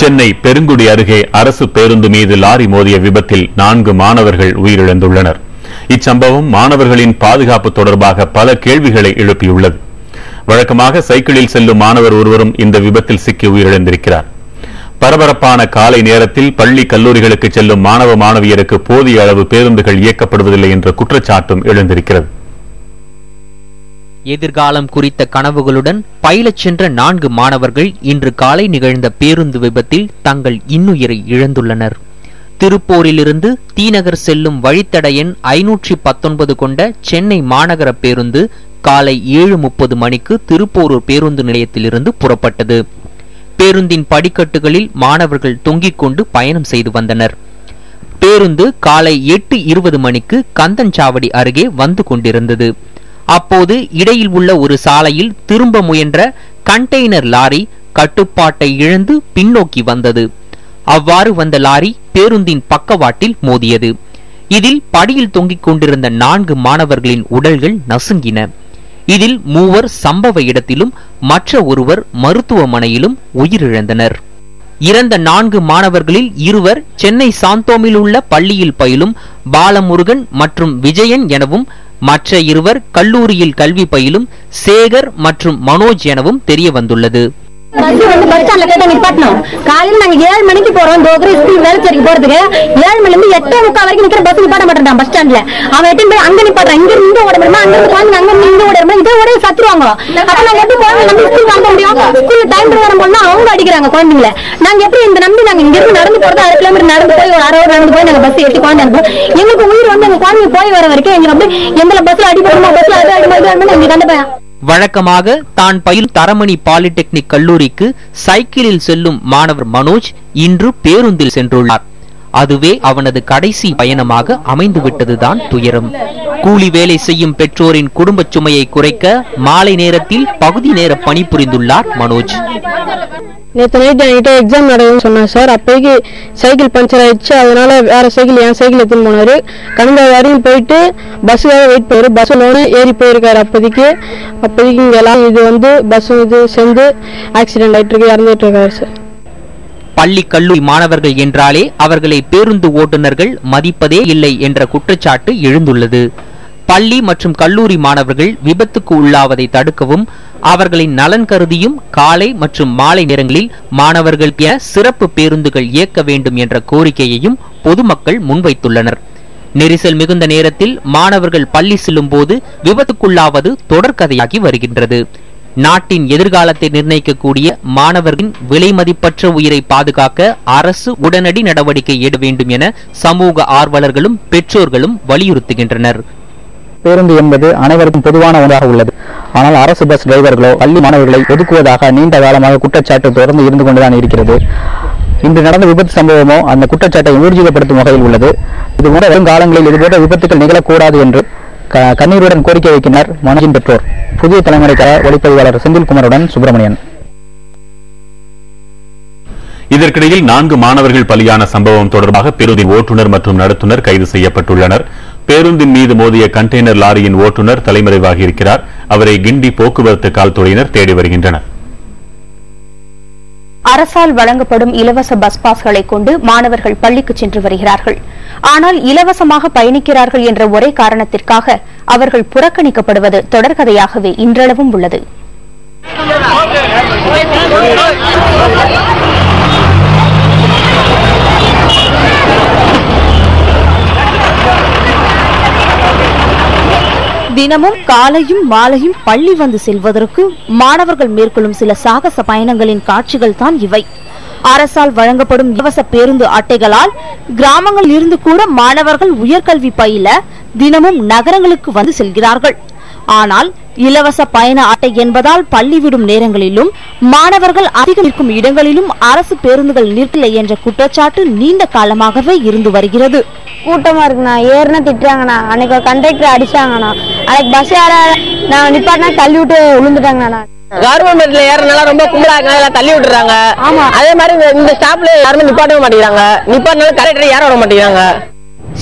சென்னை பெருங்குடி அருகே அரசு பேருந்து மீது லாரி மோதிய விபத்தில் 4 மாணவர்கள் உயிரிழந்துள்ளனர். இச்சம்பவம் மாணவர்களின் பாதுகாப்பு தொடர்பாக பல கேள்விகளை எழுப்பியுள்ளது. வழக்கமாக சைக்கிளில் செல்லும் மாணவர் ஒருவரும் இந்த விபத்தில் சிக்கி உயிரிழந்திருக்கிறார். பரபரப்பான காலை நேரத்தில் பள்ளி கல்லூரிகளுக்கு செல்லும் மாணவ மாணவியருக்கு போதிய அளவு பேருந்துகள் இயக்கப்படுவதில்லை என்ற குற்றச்சாட்டும் எழுந்திருக்கிறது. எதிர்காலம் குறித்த கனவுகளுடன் பயிலச் சென்ற 4 மாணவர்கள் இன்று காலை நிகழ்ந்த பேருந்து விபத்தில் தங்கள் இன்னுயிரை இழந்துள்ளனர். திருப்பூரிலிருந்து தீநகர் செல்லும் வழித்தட எண் 519 கொண்ட சென்னை மாநகர பேருந்து காலை 7:30 மணிக்கு திருப்போரூர் பேருந்து நிலையத்திலிருந்து புறப்பட்டது. பேருந்தின் படிக்கட்டுகளில் மாணவர்கள் தொங்கிக் கொண்டு பயணம் செய்து வந்தனர். பேருந்து காலை 8:20 மணிக்கு கந்தன்சாவடி அருகே வந்து கொண்டிருந்தது. அப்போது இடையில் உள்ள ஒரு சாலையில் திரும்ப முயன்ற கண்டெய்னர் லாரி கட்டுப்பாட்டை இழந்து பின்னோக்கி வந்தது. அவ்வாறு வந்த லாரி பேருந்தின் பக்கவாட்டில் மோதியது. இதில் படியில் தொங்கிக் கொண்டிருந்த 4 மாணவர்களின் உடல்கள் நசுங்கின. இதில் 3 சம்பவ இடத்திலும் மற்ற ஒருவர் மருத்துவமனையிலும் உயிரிழந்தனர். இறந்த 4 மாணவர்களில் 2 சென்னை சாந்தோமில் உள்ள பள்ளியில் பயிலும் பாலமுருகன் மற்றும் விஜயன் எனவும், மற்ற 2 கல்லூரியில் கல்வி பயிலும் சேகர் மற்றும் மனோஜ் எனவும் தெரிய வந்துள்ளது. பஸ் ஸ்டாண்ட்ல கேட்ட நிப்பாட்டணும். காலையில நாங்க 7 மணிக்கு போறோம். ஸ்கூல் வேலைச்சேரிக்கு போறதுக்கு 7 மணில இருந்து 8:45 வரைக்கும் நிக்கிற பஸ் நிப்பாட்ட மாட்டான் பஸ் ஸ்டாண்ட்ல. அவன் 8 போய் அங்க நிப்பாட்டான். இங்க இருந்து ஓட முடியுமா, அங்க இருந்து போய் அங்க இருந்து ஓட முடியுமா, இதே ஓட சத்துருவாங்க. அப்ப நாங்க எப்படி போறோம்? நம்ம ஸ்கூல் வாங்க முடியும்? ஸ்கூல்ல டைம் பிரகாரம் போனா அவங்க அடிக்கிறாங்க குழந்தைங்களை. நாங்க எப்படி இந்த நம்பி நாங்க இங்க இருந்து நடந்து போறது 1/2 கிலோமீட்டர் நடந்து போய் ஒரு 1/2 நடந்து போய் நாங்க பஸ் ஏற்றி குழந்தை அனுப்புவோம். எங்களுக்கு உயிர் வந்து எங்க குழந்தை போய் வர வரைக்கும் எங்களுக்கு அப்படி எந்த பஸ்ல அடிபடுமோ பஸ்ல அது அடிபடுது எங்களுக்கு கண்டப்பா. வழக்கமாக தான் பயிலும் தரமணி பாலிடெக்னிக் கல்லூரிக்கு சைக்கிளில் செல்லும் மாணவர் மனோஜ் இன்று பேருந்தில் சென்றுள்ளார். அதுவே அவனது கடைசி பயணமாக அமைந்துவிட்டதுதான் துயரம். கூலி வேலை செய்யும் பெற்றோரின் குடும்ப சுமையை குறைக்க மாலை நேரத்தில் பகுதி நேர பணிபுரிந்துள்ளார் மனோஜ். நேற்று நைட் என்கிட்ட எக்ஸாம் நடக்குதுன்னு சொன்னார் சார். அப்போதைக்கு சைக்கிள் பஞ்சர் ஆயிடுச்சு. அதனால வேற சைக்கிள் என் சைக்கிள் எடுத்துன்னு போனாரு. கடந்த வரையும் போயிட்டு பஸ்ஸுக்காக வெயிட் பண்ணாரு. பஸ் லோனு ஏறி போயிருக்காரு. அப்போதைக்கு இங்க எல்லாம் இது வந்து பஸ் இது சேர்ந்து ஆக்சிடென்ட் ஆயிட்டு இருக்கு, இறந்துட்டு இருக்காரு சார். பள்ளி கல்லூரி மாணவர்கள் என்றாலே அவர்களை பேருந்து ஓட்டுநர்கள் மதிப்பதே இல்லை என்ற குற்றச்சாட்டு எழுந்துள்ளது. பள்ளி மற்றும் கல்லூரி மாணவர்கள் விபத்துக்கு உள்ளாவதை தடுக்கவும் அவர்களின் நலன் கருதியும் காலை மற்றும் மாலை நேரங்களில் மாணவர்கள் சிறப்பு பேருந்துகள் இயக்க வேண்டும் என்ற கோரிக்கையையும் பொதுமக்கள் முன்வைத்துள்ளனர். நெரிசல் மிகுந்த நேரத்தில் மாணவர்கள் பள்ளி செல்லும் போது விபத்துக்குள்ளாவது தொடர்கதையாகி வருகின்றது. நாட்டின் எதிர்காலத்தை நிர்ணயிக்கக்கூடிய மாணவர்களின் விலை மதிப்பற்ற உயிரை பாதுகாக்க அரசு உடனடி நடவடிக்கை எடுக்க வேண்டும் என சமூக ஆர்வலர்களும் பெற்றோர்களும் வலியுறுத்துகின்றனர். பேருந்து என்பது அனைவருக்கும் பொதுவான ஒன்றாக உள்ளது. ஆனால் அரசு பஸ் டிரைவர்களோ பள்ளி மாணவர்களை ஒதுக்குவதாக நீண்ட காலமாக குற்றச்சாட்டு தொடர்ந்து இருந்து கொண்டுதான் இருக்கிறது. இன்று நடந்த விபத்து சம்பவமோ அந்த குற்றச்சாட்டை ஊர்ஜிதப்படுத்தும் வகையில் உள்ளது. இதுபோன்ற வரும் காலங்களில் இதுபோன்ற விபத்துகள் நிகழக்கூடாது என்று கண்ணீருடன் கோரிக்கை வைக்கின்றனர் மனோஜின் பெற்றோர். புதிய தலைமுறைக்காக ஒளிப்பதிவாளர் செந்தில்குமாருடன் சுப்பிரமணியன். இதற்கிடையில் 4 மாணவர்கள் பலியான சம்பவம் தொடர்பாக பேருந்தின் ஓட்டுநர் மற்றும் நடத்துனர் கைது செய்யப்பட்டுள்ளனர். பேருந்தின் மீது மோதிய கண்டெய்னர் லாரியின் ஓட்டுநர் தலைமறைவாகி இருக்கிறார். அவரை கிண்டி போக்குவரத்து காவல்துறையினர் தேடி வருகின்றனர். அரசால் வழங்கப்படும் இலவச பஸ் பாஸ்களை கொண்டு மாணவர்கள் பள்ளிக்கு சென்று வருகிறார்கள். ஆனால் இலவசமாக பயணிக்கிறார்கள் என்ற ஒரே காரணத்திற்காக அவர்கள் புறக்கணிக்கப்படுவது தொடர்கதையாகவே இன்றளவும் உள்ளது. தினமும் காலையும் மாலையும் பள்ளி வந்து செல்வதற்கு மாணவர்கள் மேற்கொள்ளும் சில சாகச பயணங்களின் காட்சிகள் தான் இவை. அரசால் வழங்கப்படும் இலவச பேருந்து அட்டைகளால் கிராமங்களில் இருந்து கூட மாணவர்கள் உயர்கல்வி பயில தினமும் நகரங்களுக்கு வந்து செல்கிறார்கள். ஆனால் இலவச பயண அட்டை என்பதால் பள்ளி விடும் நேரங்களிலும் மாணவர்கள் அதிகம் இருக்கும் இடங்களிலும் அரசு பேருந்துகள் நிற்கவில்லை என்ற குற்றச்சாட்டு நீண்ட காலமாகவே இருந்து வருகிறது. கூட்டமா இருக்குண்ணா, ஏறுனா திட்டுறாங்கண்ணா, அன்னைக்கு கண்டக்டர் அடிச்சாங்கண்ணா, அன்னைக்கு பஸ் யார நான் நிப்பாட்டினா தள்ளி விட்டு விழுந்துட்டாங்கண்ணா. கவர்மெண்ட்ல ஏறனால ரொம்ப கும்பலாக தள்ளி விட்டுறாங்க. ஆமா, அதே மாதிரி இந்த ஸ்டாப்ல யாருமே நிப்பாட்டவே மாட்டேங்கிறாங்க. நிப்பாட்டினால கரெக்டா யாரும் வர மாட்டேங்கிறாங்க.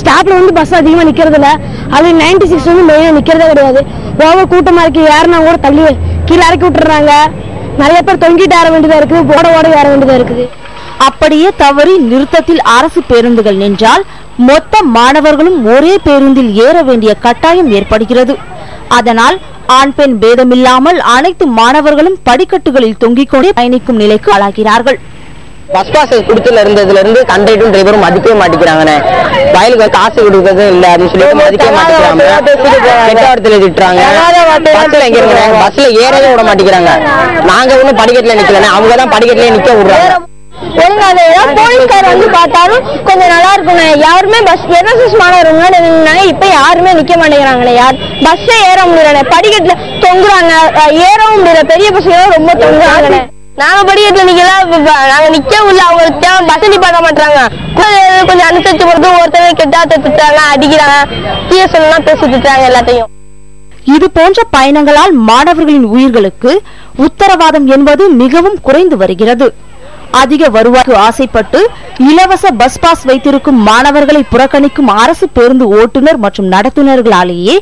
ஸ்டாப்ல வந்து பஸ் அதிகமா நிக்கிறது இல்ல. அது 96 வந்து மெயினா நிக்கிறதே கிடையாது. ஓவர் கூட்டமா இருக்கு, ஏறினா கூட தள்ளி கீழே இறக்கி விட்டுறாங்க. நிறைய பேர் தொங்கிட்டு ஏற வேண்டியதா இருக்கு, ஓட ஏற வேண்டியதா இருக்குது. அப்படியே தவறி நிறுத்தத்தில் அரசு பேருந்துகள் நின்றால் மொத்த மாணவர்களும் ஒரே பேருந்தில் ஏற வேண்டிய கட்டாயம் ஏற்படுகிறது. அதனால் ஆண் பெண் பேதமில்லாமல் அனைத்து மாணவர்களும் படிக்கட்டுகளில் தொங்கிக் கொண்டே பயணிக்கும் நிலைக்கு ஆளாகிறார்கள். பஸ் பாஸ் கொடுத்துல இருந்ததுல கண்டக்டரும் டிரைவரும் மதிக்கவே மாட்டேங்கிறாங்கண்ணே. வயலுக்கு காசு கொடுக்கறது இல்ல அப்படின்னு சொல்லிட்டு மதிக்கவே மாட்டேங்கிறாங்க. திட்டுறாங்க. பஸ்ல எங்க இருக்கிறாங்க, பஸ்ல ஏறவே விட மாட்டேங்கிறாங்க. நாங்க ஒண்ணும் படிக்கட்டுல நிக்கலண்ணே, அவங்கதான் படிக்கட்டுலயே நிக்க விடுறாங்க. ஒழுங்காத போலீஸ்கார் வந்து பார்த்தாலும் கொஞ்சம் நல்லா இருக்கும். யாருமே பஸ் என்எஸ்எஸ் மாணவர்கள் இப்ப யாருமே நிக்க மாட்டேங்கிறாங்களே. யார் பஸ்ல ஏற முடியல, படிக்கட்டுல தொங்குறாங்க, ஏறவும் முடியல. பெரிய பசங்க ரொம்ப தொங்குறாங்க. நாங்க படிக்கட்டுல நிக்கல, நாங்க நிக்க உள்ள அவங்க பஸ் நிப்பாட்ட மாட்டாங்க. கொஞ்சம் அனுசரிச்சு போறது, ஒருத்தர் கெட்டாத்த திட்டுறாங்க, அடிக்கிறாங்க, தீய சொல்லலாம் பேசி திட்டுறாங்க எல்லாத்தையும். இது போன்ற பயணங்களால் மாணவர்களின் உயிர்களுக்கு உத்தரவாதம் என்பது மிகவும் குறைந்து வருகிறது. அதிக வருவாய்க்கு ஆசைப்பட்டு இலவச பஸ் பாஸ் வைத்திருக்கும் மாணவர்களை புறக்கணிக்கும் அரசு பேருந்து ஓட்டுநர் மற்றும் நடத்துனர்களாலேயே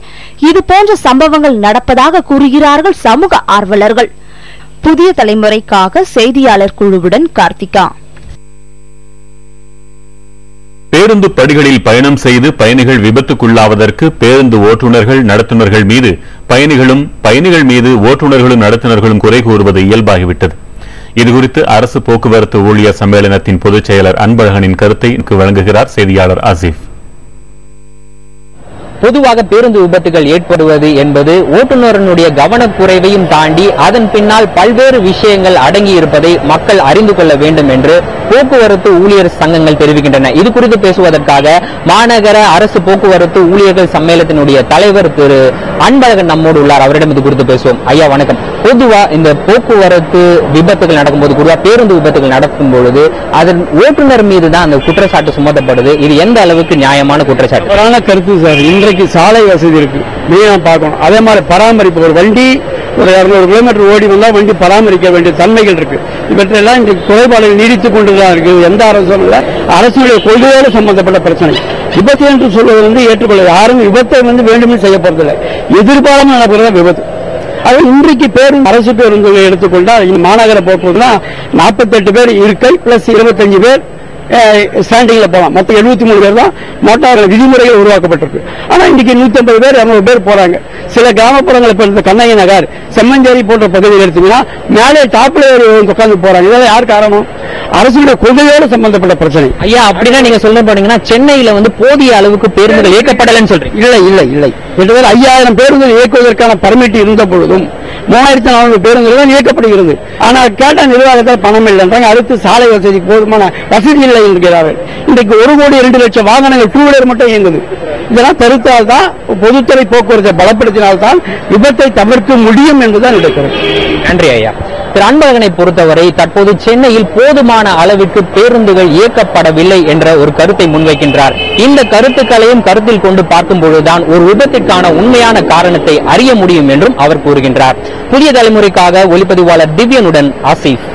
இது போன்ற சம்பவங்கள் நடப்பதாக கூறுகிறார்கள் சமூக ஆர்வலர்கள். புதிய தலைமுறைக்காக செய்தியாளர் குழுவுடன் கார்த்திகா. பேருந்து படிகளில் பயணம் செய்து பயணிகள் விபத்துக்குள்ளாவதற்கு பேருந்து ஓட்டுநர்கள் நடத்துனர்கள் மீது பயணிகள் மீது ஓட்டுநர்களும் நடத்துனர்களும் குறை கூறுவது இயல்பாகிவிட்டது. இதுகுறித்து அரசு போக்குவரத்து ஊழியர் சம்மேளனத்தின் பொதுச் செயலர் அன்பழகனின் கருத்தை வழங்குகிறார் செய்தியாளர் ஆசிப். பொதுவாக பேருந்து விபத்துகள் ஏற்படுவது என்பது ஓட்டுநரனுடைய கவனக்குறைவையும் தாண்டி அதன் பின்னால் பல்வேறு விஷயங்கள் அடங்கி இருப்பதை மக்கள் அறிந்து கொள்ள வேண்டும் என்று போக்குவரத்து ஊழியர் சங்கங்கள் தெரிவிக்கின்றன. இது குறித்து பேசுவதற்காக மாநகர அரசு போக்குவரத்து ஊழியர்கள் சம்மேளனத்தினுடைய தலைவர் திரு அன்பழகன் நம்மோடு உள்ளார். அவரிடம் இது குறித்து பேசுவோம். ஐயா வணக்கம். பொதுவா இந்த போக்குவரத்து விபத்துகள் நடக்கும்போது, குறிப்பா பேருந்து விபத்துகள் நடக்கும் பொழுது அதன் ஓட்டுநர் மீது தான் அந்த குற்றச்சாட்டு சுமத்தப்படுது. இது எந்த அளவுக்கு நியாயமான குற்றச்சாட்டு? கருத்து சார். இன்றைக்கு சாலை வசதி இருக்கு, மெயினா பார்க்கணும். அதே மாதிரி பராமரிப்பு, ஒரு வண்டி ஒரு 200 கிலோமீட்டர் ஓடி வந்தா வண்டி பராமரிக்க வேண்டிய தன்மைகள் இருக்கு. இவற்றெல்லாம் இன்றைக்கு குறைபாடுகள் நீடித்துக் கொண்டுதான் இருக்கு. எந்த அரசும் இல்ல, அரசுடைய கொள்கையோடு சம்பந்தப்பட்ட பிரச்சனை. விபத்து என்று சொல்வது ஏற்றுக்கொள்ள யாரும் விபத்தை வேண்டுமே செய்ய போறதில்லை, எதிர்பாராமல் நடக்கிறதா விபத்து. அது இன்றைக்கு பேருந்து அரசு பேருந்துகளை எடுத்துக்கொண்டால் மாநகர போக்குவரத்து 48 பேர் இருக்கை பிளஸ் 25 பேர் ஸ்டாண்டிங்ல போலாம். மொத்த 73 பேர் தான் மோட்டார் விதிமுறைகள் உருவாக்கப்பட்டிருக்கு. ஆனா இன்னைக்கு 150 பேர் 200 பேர் போறாங்க. சில கிராமப்புறங்களை பொறுத்த கண்ணகி நகர், செம்மஞ்சேரி போன்ற பகுதிகள் எடுத்தீங்கன்னா மேலே டாப்ல உட்கார்ந்து போறாங்க. இதெல்லாம் யார் காரணம்? அரசுடைய கொள்கையோடு சம்பந்தப்பட்ட பிரச்சனை. ஐயா, அப்படின்னா நீங்க சொல்ல போனீங்கன்னா சென்னையில போதிய அளவுக்கு பேருந்துகள் இயக்கப்படலன்னு சொல்றீங்க? இல்லை. கிட்டத்தட்ட 5000 பேருந்துகள் இயக்குவதற்கான பர்மிட் இருந்த பொழுதும் 3400 பேருந்துகள் இயக்கப்படுகிறது. ஆனால் கேட்ட நிர்வாகத்தில் பணம் இல்லைன்றாங்க. அடுத்து சாலை வசதிக்கு போதுமான வசதி இல்லை என்கிறார்கள். இன்றைக்கு 1,02,00,000 வாகனங்கள் 2 வீலர் மட்டும் இயங்குது. இதெல்லாம் தடுத்தால் தான், பொதுத்துறை போக்குவரத்தை பலப்படுத்தினால்தான் விபத்தை தவிர்க்க முடியும் என்றுதான் நினைக்கிறேன். நன்றி ஐயா. திரு அன்பழகனை பொறுத்தவரை தற்போது சென்னையில் போதுமான அளவிற்கு பேருந்துகள் இயக்கப்படவில்லை என்ற ஒரு கருத்தை முன்வைக்கின்றார். இந்த கருத்துக்களையும் கருத்தில் கொண்டு பார்க்கும் பொழுதுதான் ஒரு விபத்திற்கான உண்மையான காரணத்தை அறிய முடியும் என்றும் அவர் கூறுகின்றார். புதிய தலைமுறைக்காக ஒளிப்பதிவாளர் திவ்யனுடன் ஆசிப்.